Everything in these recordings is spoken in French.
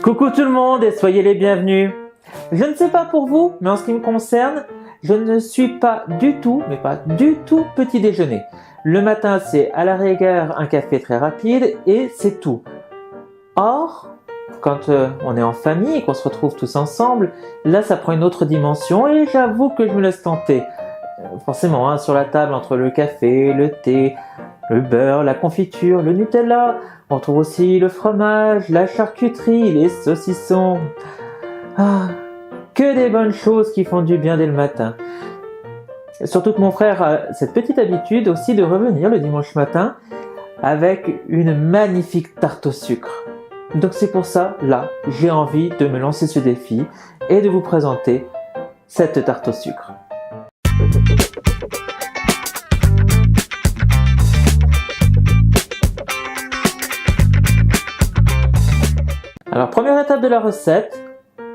Coucou tout le monde et soyez les bienvenus. Je ne sais pas pour vous, mais en ce qui me concerne, je ne suis pas du tout, mais pas du tout petit déjeuner. Le matin, c'est à la rigueur un café très rapide et c'est tout. Or, quand on est en famille et qu'on se retrouve tous ensemble, là ça prend une autre dimension et j'avoue que je me laisse tenter. Forcément, hein, sur la table entre le café, le thé, le beurre, la confiture, le Nutella, on trouve aussi le fromage, la charcuterie, les saucissons. Ah, que des bonnes choses qui font du bien dès le matin. Surtout que mon frère a cette petite habitude aussi de revenir le dimanche matin avec une magnifique tarte au sucre. Donc c'est pour ça, là, j'ai envie de me lancer ce défi et de vous présenter cette tarte au sucre. Alors, première étape de la recette,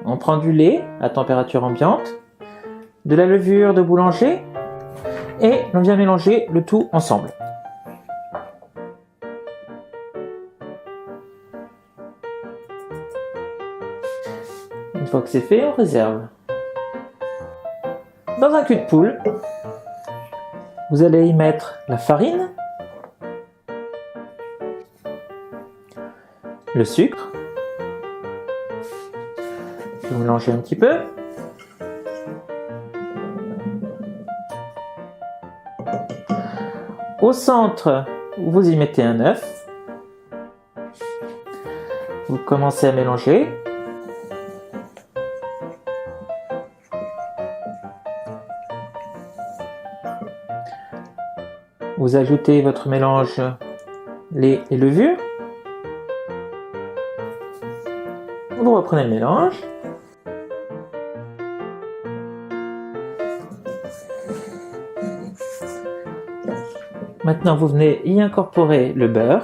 on prend du lait à température ambiante, de la levure de boulanger et on vient mélanger le tout ensemble. Une fois que c'est fait, on réserve. Dans un cul de poule, vous allez y mettre la farine, le sucre, vous mélangez un petit peu. Au centre, vous y mettez un œuf. Vous commencez à mélanger. Vous ajoutez votre mélange lait et levure. Vous reprenez le mélange. Maintenant, vous venez y incorporer le beurre.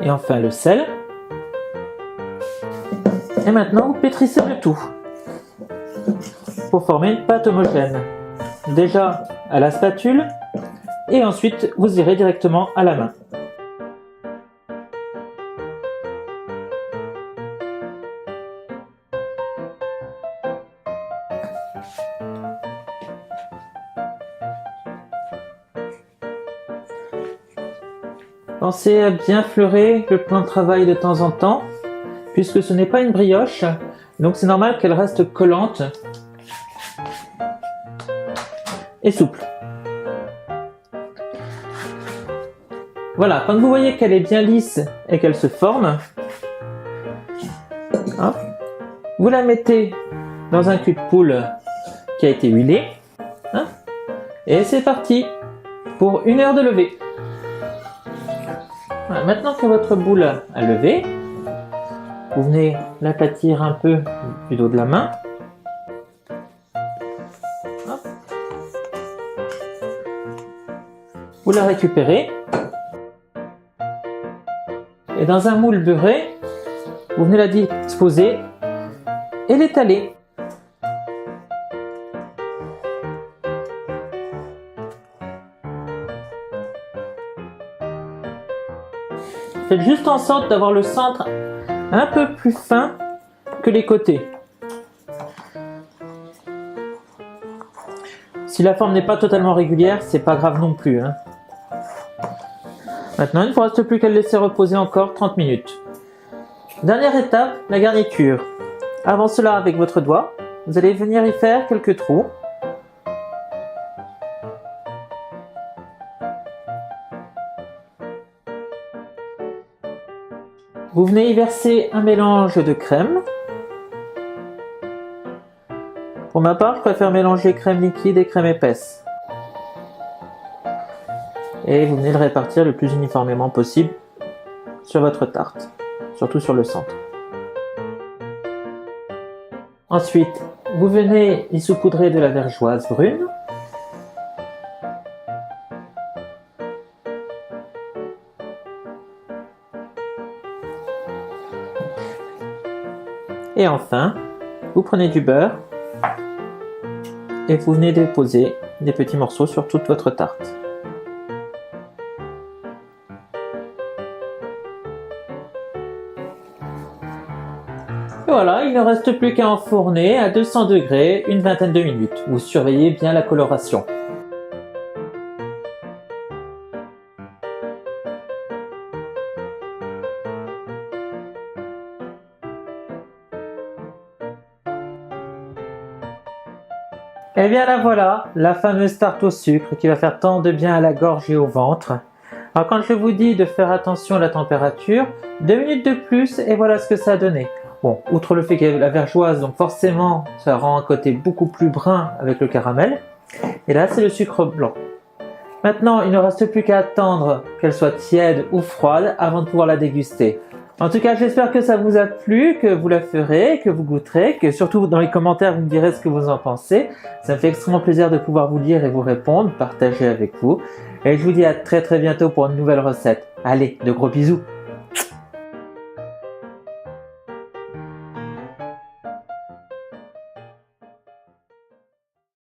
Et enfin le sel. Et maintenant, vous pétrissez le tout pour former une pâte homogène. Déjà à la spatule et ensuite vous irez directement à la main. Pensez à bien fleurer le plan de travail de temps en temps, puisque ce n'est pas une brioche, donc c'est normal qu'elle reste collante et souple. Voilà, quand vous voyez qu'elle est bien lisse et qu'elle se forme, hop, vous la mettez dans un cul de poule qui a été huilé, hein, et c'est parti pour 1 heure de levée. Voilà, maintenant que votre boule a levé, vous venez l'aplatir un peu du dos de la main. Hop. Vous la récupérez. Et dans un moule beurré, vous venez la disposer et l'étaler. Faites juste en sorte d'avoir le centre un peu plus fin que les côtés. Si la forme n'est pas totalement régulière, c'est pas grave non plus, hein. Maintenant, il ne vous reste plus qu'à le laisser reposer encore 30 minutes. Dernière étape, la garniture. Avant cela, avec votre doigt, vous allez venir y faire quelques trous. Vous venez y verser un mélange de crème. Pour ma part, je préfère mélanger crème liquide et crème épaisse. Et vous venez le répartir le plus uniformément possible sur votre tarte, surtout sur le centre. Ensuite, vous venez y saupoudrer de la vergeoise brune. Et enfin, Vous prenez du beurre et vous venez déposer des petits morceaux sur toute votre tarte. Et voilà, il ne reste plus qu'à enfourner à 200 degrés une vingtaine de minutes. Vous surveillez bien la coloration. Et bien là voilà, la fameuse tarte au sucre qui va faire tant de bien à la gorge et au ventre. Alors quand je vous dis de faire attention à la température, 2 minutes de plus et voilà ce que ça a donné. Bon, outre le fait qu'il y a la vergeoise, donc forcément ça rend un côté beaucoup plus brun avec le caramel. Et là c'est le sucre blanc. Maintenant il ne reste plus qu'à attendre qu'elle soit tiède ou froide avant de pouvoir la déguster. En tout cas, j'espère que ça vous a plu, que vous la ferez, que vous goûterez, que surtout dans les commentaires vous me direz ce que vous en pensez. Ça me fait extrêmement plaisir de pouvoir vous lire et vous répondre, partager avec vous. Et je vous dis à très bientôt pour une nouvelle recette. Allez, de gros bisous!